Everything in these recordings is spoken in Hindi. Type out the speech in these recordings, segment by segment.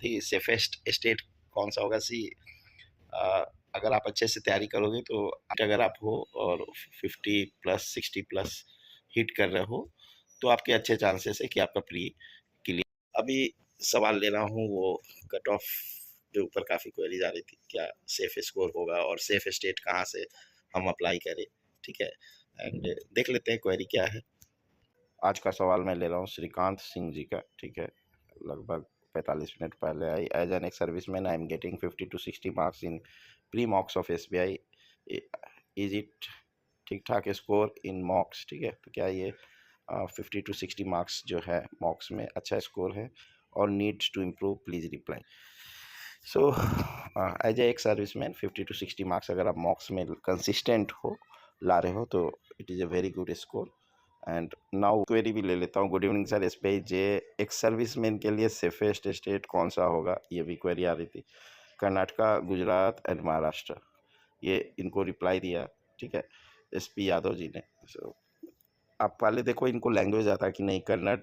द सेफेस्ट स्टेट कौन सा होगा? अगर आप अच्छे से तैयारी करोगे तो अगर आप हो और 50 प्लस 60 प्लस हिट कर रहे हो तो आपके अच्छे चांसेस है कि आपका प्री क्लियर। अभी सवाल ले रहा हूँ वो कट ऑफ के ऊपर काफ़ी क्वेरीज आ रही थी, क्या सेफ स्कोर होगा और सेफ स्टेट कहाँ से हम अप्लाई करें, ठीक है। एंड देख लेते हैं क्वेरी क्या है। आज का सवाल मैं ले रहा हूँ श्रीकांत सिंह जी का, ठीक है। लगभग 45 मिनट पहले आई। As an ex serviceman I am getting 50 to 60 marks in pre mocks of SBI। Is it ठीक ठाक स्कोर इन मॉक्स, ठीक है। तो क्या ये 50 to 60 मार्क्स जो है मॉक्स में अच्छा स्कोर है और needs to improve please reply. So as a ex serviceman 50 to 60 marks अगर आप मॉक्स में कंसिस्टेंट हो ला रहे हो तो it is a very good score. And now query भी ले लेता हूँ। गुड इवनिंग सर, SBI जे एक्स सर्विसमैन के लिए सेफेस्ट स्टेट कौन सा होगा, ये भी क्वेरी आ रही थी। कर्नाटका, गुजरात एंड महाराष्ट्र, ये इनको रिप्लाई दिया, ठीक है, SP यादव जी ने। सो आप पहले देखो इनको लैंग्वेज आता है कि नहीं, कन्नड़,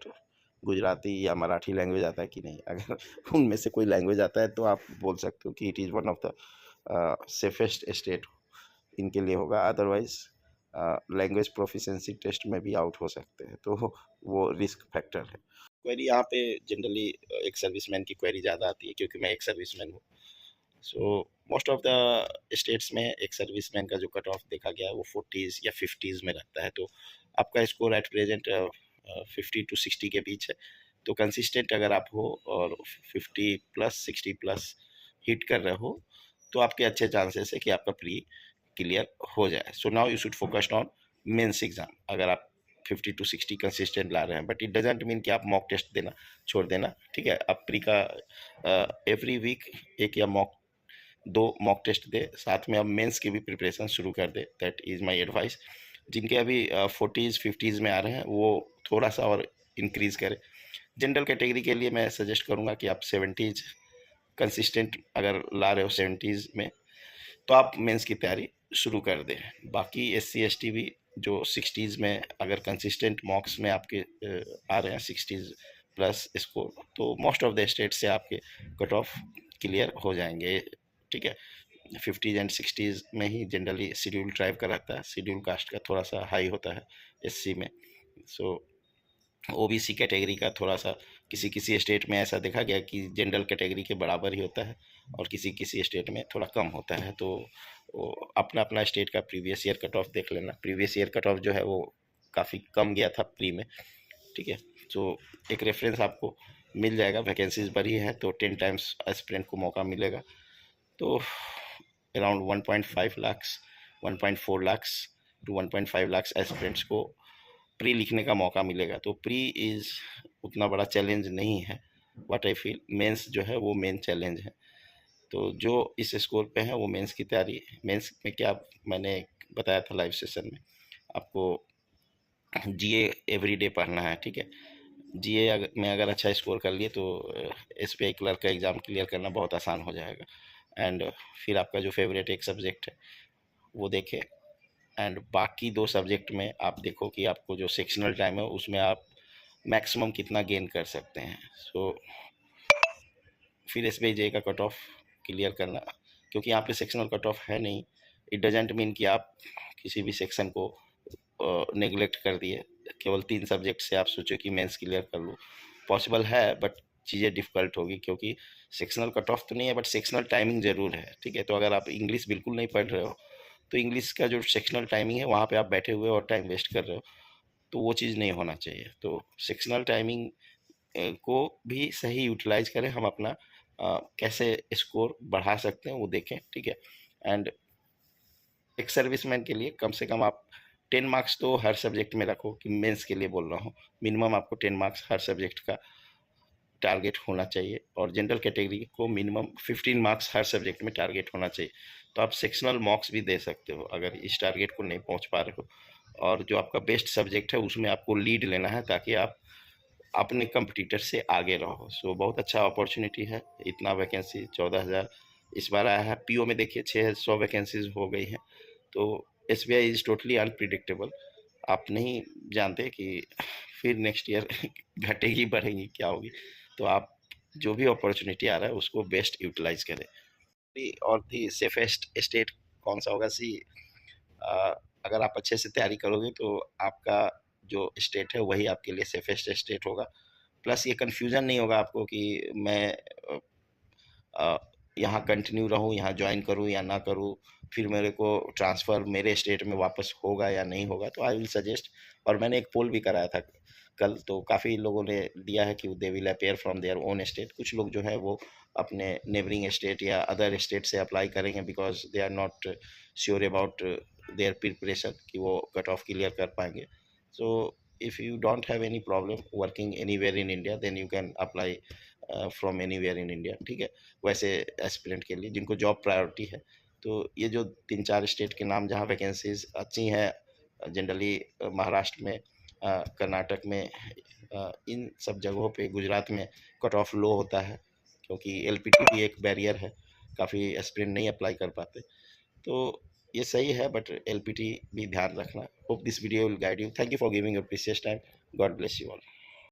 गुजराती या मराठी लैंग्वेज आता है कि नहीं। अगर उनमें से कोई लैंग्वेज आता है तो आप बोल सकते हो कि it is one of the safest state इनके लिए होगा। अदरवाइज लैंग्वेज प्रोफिशेंसी टेस्ट में भी आउट हो सकते हैं, तो वो रिस्क फैक्टर है। क्वेरी यहाँ पे जनरली एक सर्विसमैन की क्वेरी ज़्यादा आती है क्योंकि मैं एक सर्विसमैन हूँ। So most of the states में एक सर्विसमैन का जो कट ऑफ देखा गया है वो 40s या 50s में रहता है। तो आपका स्कोर एट प्रेजेंट 50 to 60 के बीच है। तो कंसिस्टेंट अगर आप हो और 50 प्लस 60 प्लस हिट कर रहे हो तो आपके अच्छे चांसेस है कि आपका प्री क्लियर हो जाए। So now you should focused on mains exam. अगर आप 50 to 60 कंसिस्टेंट ला रहे हैं, बट इट डजेंट मीन कि आप मॉक टेस्ट देना छोड़ देना, ठीक है। आप प्री का एवरी वीक एक या दो मॉक टेस्ट दे, साथ में अब मेंस की भी प्रिपरेशन शुरू कर दे। That is my advice. जिनके अभी 40s 50s में आ रहे हैं वो थोड़ा सा और इंक्रीज करें। जनरल कैटेगरी के लिए मैं सजेस्ट करूंगा कि आप 70s कंसिस्टेंट अगर ला रहे हो 70s में तो आप मेंस की तैयारी शुरू कर दें। बाकी SC ST भी जो 60s में अगर कंसिस्टेंट मॉक्स में आपके आ रहे हैं 60s प्लस स्कोर, तो मोस्ट ऑफ द स्टेट से आपके कट ऑफ क्लियर हो जाएंगे, ठीक है। 50s एंड 60s में ही जनरली शेड्यूल ट्राइब का रहता है, शेड्यूल कास्ट का थोड़ा सा हाई होता है SC में। सो OBC कैटेगरी का थोड़ा सा किसी किसी स्टेट में ऐसा देखा गया कि जनरल कैटेगरी के बराबर ही होता है और किसी किसी स्टेट में थोड़ा कम होता है। तो अपना अपना स्टेट का प्रीवियस ईयर कट ऑफ देख लेना। प्रीवियस ईयर कट ऑफ जो है वो काफ़ी कम गया था प्री में, ठीक है। तो एक रेफरेंस आपको मिल जाएगा। वैकेंसीज बढ़ी है तो 10 टाइम्स एस्पिरेंट को मौका मिलेगा। तो around 1.5 lakhs 1.4 lakhs to 1.5 lakhs aspirants को प्री लिखने का मौका मिलेगा। तो प्री इज़ उतना बड़ा चैलेंज नहीं है, व्हाट आई फील। मेंस जो है वो मेन चैलेंज है। तो जो इस स्कोर पे है वो मेंस की तैयारी। मेंस में क्या मैंने बताया था लाइव सेशन में, आपको GA एवरीडे पढ़ना है, ठीक है। GA में अगर अच्छा स्कोर कर लिए तो SBI क्लर्क का एग्ज़ाम क्लियर करना बहुत आसान हो जाएगा। एंड फिर आपका जो फेवरेट एक सब्जेक्ट है वो देखें। एंड बाकी दो सब्जेक्ट में आप देखो कि आपको जो सेक्शनल टाइम है उसमें आप मैक्सिमम कितना गेन कर सकते हैं। सो फिर SBI JEE का कट ऑफ क्लियर करना, क्योंकि यहाँ पे सेक्शनल कट ऑफ है नहीं, इट डजेंट मीन कि आप किसी भी सेक्शन को नेग्लेक्ट कर दिए। केवल 3 सब्जेक्ट से आप सोचो कि मेंस क्लियर कर लो, पॉसिबल है बट चीज़ें डिफ़िकल्ट होगी क्योंकि सेक्शनल कट ऑफ तो नहीं है बट सेक्शनल टाइमिंग ज़रूर है, ठीक है। तो अगर आप इंग्लिश बिल्कुल नहीं पढ़ रहे हो तो इंग्लिश का जो सेक्शनल टाइमिंग है वहाँ पे आप बैठे हुए और टाइम वेस्ट कर रहे हो, तो वो चीज़ नहीं होना चाहिए। तो सेक्शनल टाइमिंग को भी सही यूटिलाइज करें, हम अपना कैसे स्कोर बढ़ा सकते हैं वो देखें, ठीक है। एंड एक सर्विसमैन के लिए कम से कम आप 10 मार्क्स तो हर सब्जेक्ट में रखो, कि मेंस के लिए बोल रहा हूँ। मिनिमम आपको 10 मार्क्स हर सब्जेक्ट का टारगेट होना चाहिए और जनरल कैटेगरी को मिनिमम 15 मार्क्स हर सब्जेक्ट में टारगेट होना चाहिए। तो आप सेक्शनल मॉक्स भी दे सकते हो अगर इस टारगेट को नहीं पहुंच पा रहे हो। और जो आपका बेस्ट सब्जेक्ट है उसमें आपको लीड लेना है ताकि आप अपने कंपटीटर से आगे रहो। सो बहुत अच्छा अपॉर्चुनिटी है। इतना वैकेंसी 14,000 इस बार आया है। PO में देखिए 600 वैकेंसीज हो गई हैं। तो SBI इज़ टोटली अनप्रिडिक्टेबल। आप नहीं जानते कि फिर नेक्स्ट ईयर घटेगी बढ़ेगी क्या होगी। तो आप जो भी अपॉर्चुनिटी आ रहा है उसको बेस्ट यूटिलाइज करें। और दी सेफेस्ट स्टेट कौन सा होगा? सी, अगर आप अच्छे से तैयारी करोगे तो आपका जो स्टेट है वही आपके लिए सेफेस्ट स्टेट होगा। प्लस ये कन्फ्यूज़न नहीं होगा आपको कि मैं अ, यहाँ कंटिन्यू रहूँ, यहाँ ज्वाइन करूँ या ना करूँ, फिर मेरे को ट्रांसफ़र मेरे स्टेट में वापस होगा या नहीं होगा। तो आई विल सजेस्ट, और मैंने एक पोल भी कराया था कल, तो काफ़ी लोगों ने दिया है कि they will appear from their own state. कुछ लोग जो है वो अपने नेबरिंग स्टेट या अदर स्टेट से अप्लाई करेंगे, because they are not sure about their preparation कि वो कट ऑफ क्लियर कर पाएंगे। So if you don't have any problem working anywhere in India, then you can apply from anywhere in India, ठीक है। वैसे एस्पिरेंट के लिए जिनको जॉब प्रायोरिटी है, तो ये जो 3-4 स्टेट के नाम जहाँ वैकेंसीज अच्छी हैं, जनरली महाराष्ट्र में, कर्नाटक में, इन सब जगहों पे, गुजरात में कट ऑफ लो होता है, क्योंकि एलपीटी भी एक बैरियर है, काफ़ी एस्पिरेंट नहीं अप्लाई कर पाते। तो ये सही है, बट एलपीटी भी ध्यान रखना। Hope this video will guide you. Thank you for giving your precious time. God bless you all.